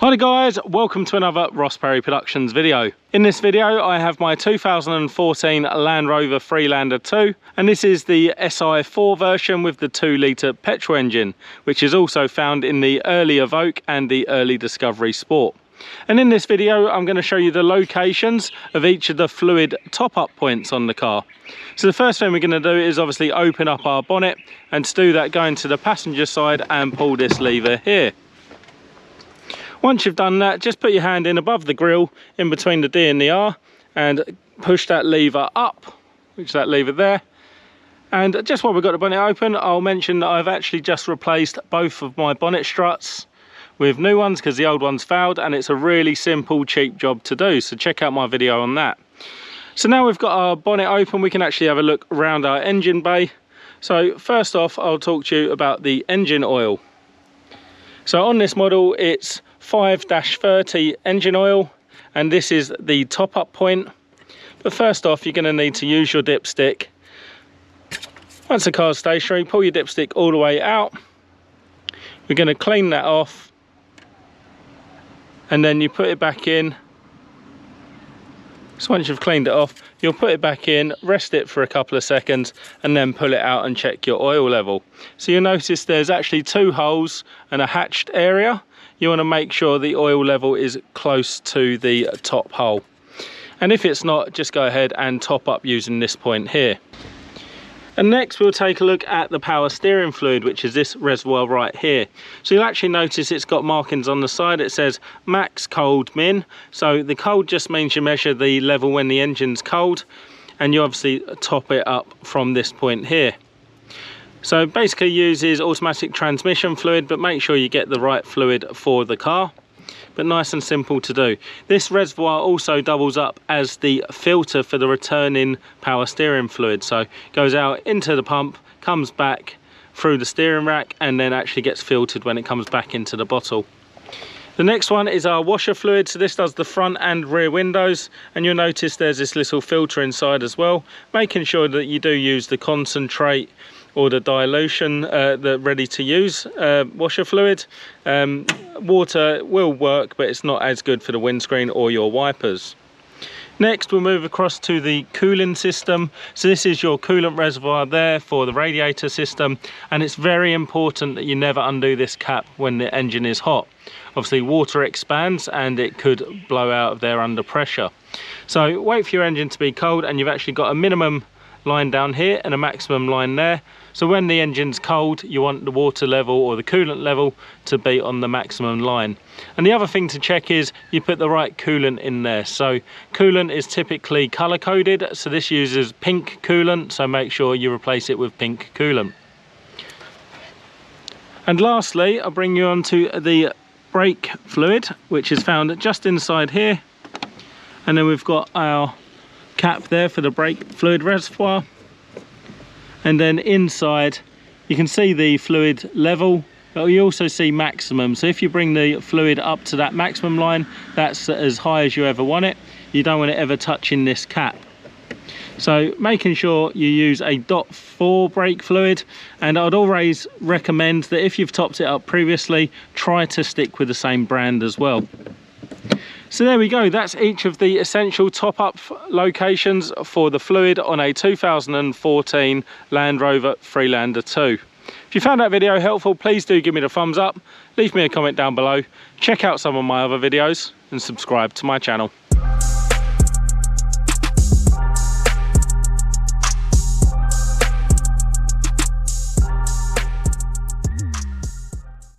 Hi guys, welcome to another Ross Perry Productions video. In this video I have my 2014 Land Rover Freelander 2, and this is the SI4 version with the 2-litre petrol engine, which is also found in the early Evoque and the early Discovery Sport. And in this video I'm going to show you the locations of each of the fluid top-up points on the car. So the first thing we're going to do is obviously open up our bonnet, and to do that go into the passenger side and pull this lever here. Once you've done that, just put your hand in above the grille in between the D and the R and push that lever up, which is that lever there. And just while we've got the bonnet open, I'll mention that I've actually just replaced both of my bonnet struts with new ones because the old ones failed, and it's a really simple, cheap job to do. So check out my video on that. So now we've got our bonnet open, we can actually have a look around our engine bay. So first off, I'll talk to you about the engine oil. So on this model, it's 5-30 engine oil, and this is the top-up point. But first off, you're going to need to use your dipstick. Once the car's stationary, pull your dipstick all the way out. We're going to clean that off, and then you put it back in. So once you've cleaned it off, you'll put it back in, rest it for a couple of seconds, and then pull it out and check your oil level. So you'll notice there's actually 2 holes and a hatched area. You want to make sure the oil level is close to the top hole. And if it's not, just go ahead and top up using this point here. And next we'll take a look at the power steering fluid, which is this reservoir right here. So you'll actually notice it's got markings on the side. It says max, cold, min. So the cold just means you measure the level when the engine's cold, and you obviously top it up from this point here. So basically uses automatic transmission fluid, but make sure you get the right fluid for the car. But nice and simple to do. This reservoir also doubles up as the filter for the returning power steering fluid. So goes out into the pump, comes back through the steering rack, and then actually gets filtered when it comes back into the bottle. The next one is our washer fluid. So this does the front and rear windows, and you'll notice there's this little filter inside as well, making sure that you do use the concentrate or the dilution, the ready to use washer fluid. Water will work, but it's not as good for the windscreen or your wipers. Next we'll move across to the cooling system. So this is your coolant reservoir there for the radiator system, and it's very important that you never undo this cap when the engine is hot. Obviously water expands and it could blow out of there under pressure. So wait for your engine to be cold, and you've actually got a minimum line down here and a maximum line there. So when the engine's cold, you want the water level or the coolant level to be on the maximum line. And the other thing to check is you put the right coolant in there. So coolant is typically color coded, so this uses pink coolant, so make sure you replace it with pink coolant. And lastly, I'll bring you on to the brake fluid, which is found just inside here. And then we've got our cap there for the brake fluid reservoir, and then inside you can see the fluid level, but you also see maximum. So if you bring the fluid up to that maximum line, that's as high as you ever want it. You don't want it ever touching this cap. So making sure you use a .4 brake fluid, and I'd always recommend that if you've topped it up previously, try to stick with the same brand as well. So there we go, that's each of the essential top-up locations for the fluid on a 2014 Land Rover Freelander 2. If you found that video helpful, please do give me the thumbs up, leave me a comment down below, check out some of my other videos and subscribe to my channel.